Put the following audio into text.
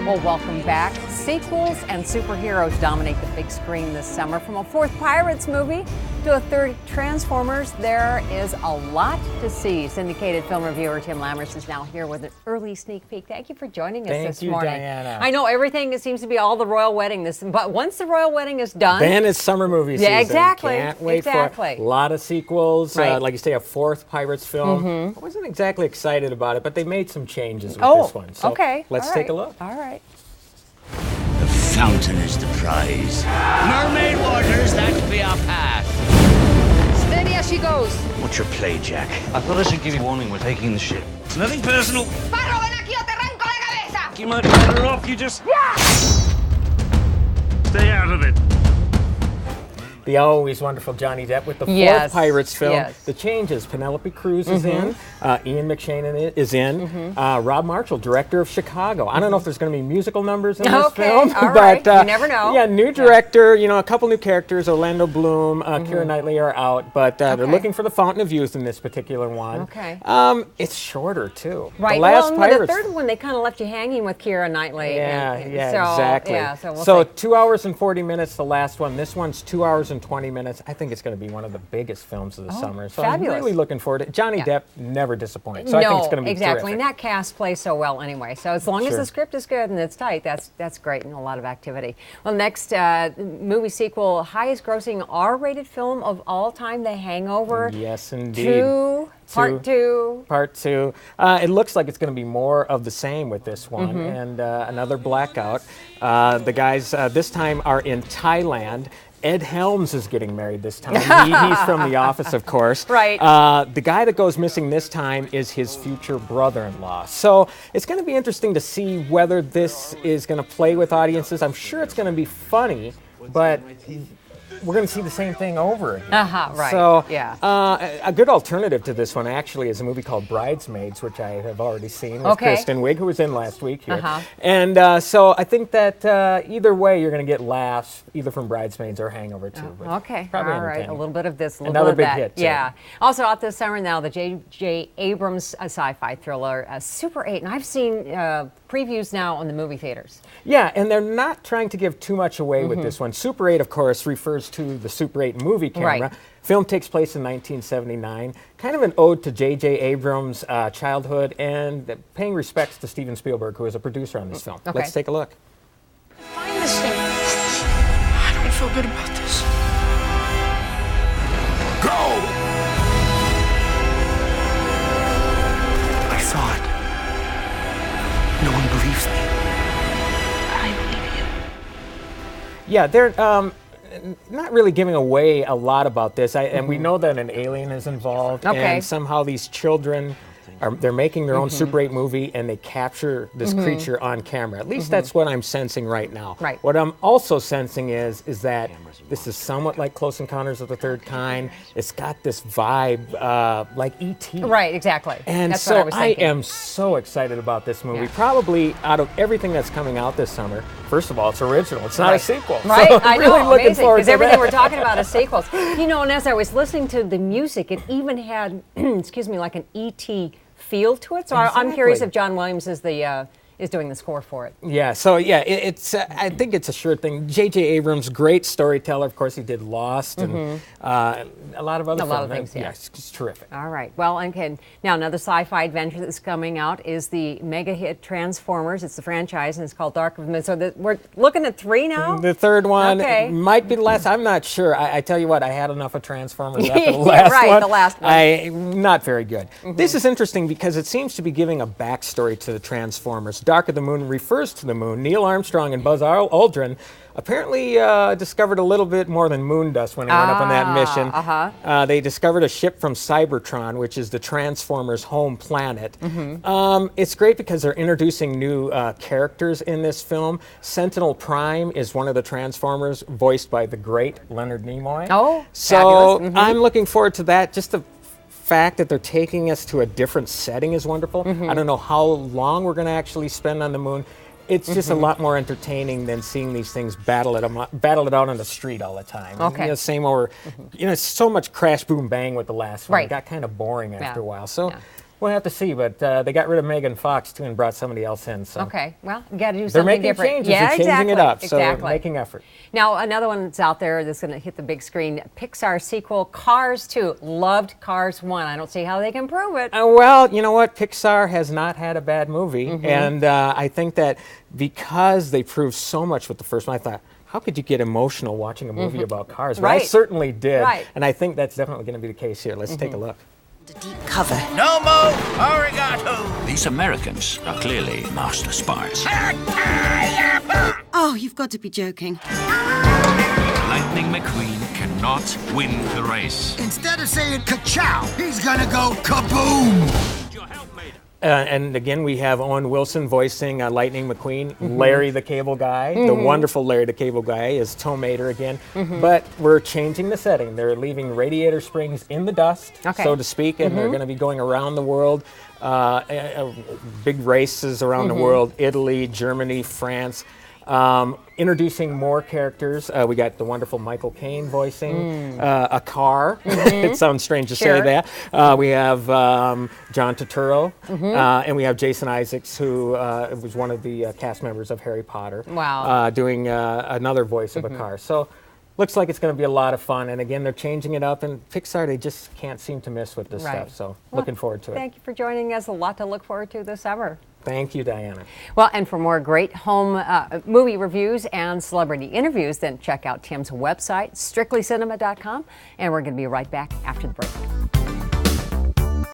Well, welcome back. Sequels and superheroes dominate the big screen this summer. From a fourth Pirates movie to a third Transformers, there is a lot to see. Syndicated film reviewer Tim Lammers is now here with an early sneak peek. Thank you for joining us this morning. Thank you, Diana. I know everything seems to be all the royal wedding, but once the royal wedding is done, then it's summer movie season. Yeah, exactly. Can't wait for a lot of sequels. Right. Like you say, a fourth Pirates film. I wasn't exactly excited about it, but they made some changes with this one. So okay. Let's take a look. All right. The fountain is the prize. Mermaid waters, that'll be our path. Steady as she goes. What's your play, Jack? I thought I should give you warning. We're taking the ship. It's nothing personal. Sparrow, ven aquí o te arranco la cabeza! You might be better off. You just stay out of it. The always wonderful Johnny Depp with the fourth Pirates film. Yes. The changes. Penelope Cruz is in. Ian McShane is in. Rob Marshall, director of Chicago. I don't know if there's going to be musical numbers in this film. All right. But, you never know. Yeah, new director. You know, a couple new characters. Orlando Bloom, Keira Knightley are out. But they're looking for the Fountain of Youth in this particular one. Okay. It's shorter, too. Right. The last well, the Pirates. third one, they kind of left you hanging with Keira Knightley. Yeah, so, exactly. Yeah, so we'll so see. 2 hours and 40 minutes, the last one. This one's 2 hours and 20 minutes. I think it's going to be one of the biggest films of the summer. So fabulous. I'm really looking forward to it. Johnny Depp never disappoints. So I think it's going to be exactly. terrific. And that cast plays so well anyway. So as long as the script is good and it's tight, that's great and a lot of activity. Well, next movie sequel, highest grossing R-rated film of all time, The Hangover. Yes, indeed. Part two. Part two. It looks like it's going to be more of the same with this one, and another blackout. The guys this time are in Thailand. Ed Helms is getting married this time. He's from The Office, of course. Right. The guy that goes missing this time is his future brother-in-law. So it's going to be interesting to see whether this is going to play with audiences. I'm sure it's going to be funny, but we're going to see the same thing over again. Right. So, yeah. A good alternative to this one actually is a movie called Bridesmaids, which I have already seen with Kristen Wiig, who was in last week here. And so I think that either way, you're going to get laughs either from Bridesmaids or Hangover too. Okay. All probably right. A little bit of this, a little Another bit of big that. hit, too. Yeah. Also out this summer now, the J.J. Abrams sci-fi thriller, Super 8. And I've seen previews now on the movie theaters. Yeah, and they're not trying to give too much away with this one. Super 8, of course, refers to the Super 8 movie camera. Right. Film takes place in 1979. Kind of an ode to J.J. Abrams' childhood and paying respects to Steven Spielberg, who is a producer on this film. Okay. Let's take a look. Find this thing. I don't feel good about this. Go! I thought. No one believes me. I believe you. Yeah, they're not really giving away a lot about this. And we know that an alien is involved. And somehow these children, they're making their own Super 8 movie and they capture this creature on camera. At least that's what I'm sensing right now. Right. What I'm also sensing is that this is somewhat like Close Encounters of the Third Kind. It's got this vibe like E.T. Right, exactly. And that's so what I was thinking. am so excited about this movie. Yeah. Probably out of everything that's coming out this summer, first of all, it's original. It's not a sequel. Right, So I I'm really know, looking amazing, forward because to everything that. we're talking about is sequels. You know, and as I was listening to the music, it even had, excuse me, like an E.T. feel to it. So I'm curious if John Williams is is doing the score for it. Yeah, so yeah, it's I think it's a sure thing. J.J. Abrams, great storyteller. Of course, he did Lost and a lot of other films. A lot of things, yeah. It's terrific. All right. Well, and now another sci-fi adventure that's coming out is the mega hit Transformers. It's the franchise, and it's called Dark of the Moon. So we're looking at 3 now? The third one might be the last. I'm not sure. I tell you what, I had enough of Transformers after the last one. Right, the last one. Not very good. This is interesting because it seems to be giving a backstory to the Transformers. Dark of the Moon refers to the moon. Neil Armstrong and Buzz Aldrin apparently discovered a little bit more than moon dust when they went up on that mission. They discovered a ship from Cybertron, which is the Transformers' home planet. It's great because they're introducing new characters in this film. Sentinel Prime is one of the Transformers, voiced by the great Leonard Nimoy. Oh, so fabulous. I'm looking forward to that. Just the fact that they're taking us to a different setting is wonderful. I don't know how long we're going to actually spend on the moon. It's just a lot more entertaining than seeing these things battle it out on the street all the time. Okay. You know, same over, it's so much crash, boom, bang with the last one. Right. It got kind of boring after a while. So We'll have to see, but they got rid of Megan Fox too and brought somebody else in. So Okay, well, you got to do they're something making different. changes. Yeah, they're changing it up. So exactly. they're making effort. Now, another one that's out there that's going to hit the big screen, Pixar sequel, Cars 2. Loved Cars 1. I don't see how they can prove it. Well, you know what? Pixar has not had a bad movie. And I think that because they proved so much with the first one, I thought, how could you get emotional watching a movie about cars? Well, I Right. certainly did. Right. And I think that's definitely going to be the case here. Let's take a look. Deep cover. No more arigato. These Americans are clearly master spies. Oh, you've got to be joking. Lightning McQueen cannot win the race. Instead of saying ka-chow, he's gonna go kaboom! And again, we have Owen Wilson voicing Lightning McQueen. Larry the Cable Guy, the wonderful Larry the Cable Guy, is Tow Mater again. But we're changing the setting. They're leaving Radiator Springs in the dust, Okay. so to speak, and they're going to be going around the world. Big races around the world, Italy, Germany, France. Introducing more characters. We got the wonderful Michael Caine voicing a car. It sounds strange to Sure. say that. We have John Turturro, and we have Jason Isaacs, who was one of the cast members of Harry Potter. Wow. Doing another voice of a car. So looks like it's going to be a lot of fun. And again, they're changing it up. And Pixar, they just can't seem to miss with this Right. stuff. So Well, looking forward to it. Thank you for joining us. A lot to look forward to this summer. Thank you, Diana. Well, and for more great home movie reviews and celebrity interviews, then check out Tim's website, strictlycinema.com. And we're going to be right back after the break.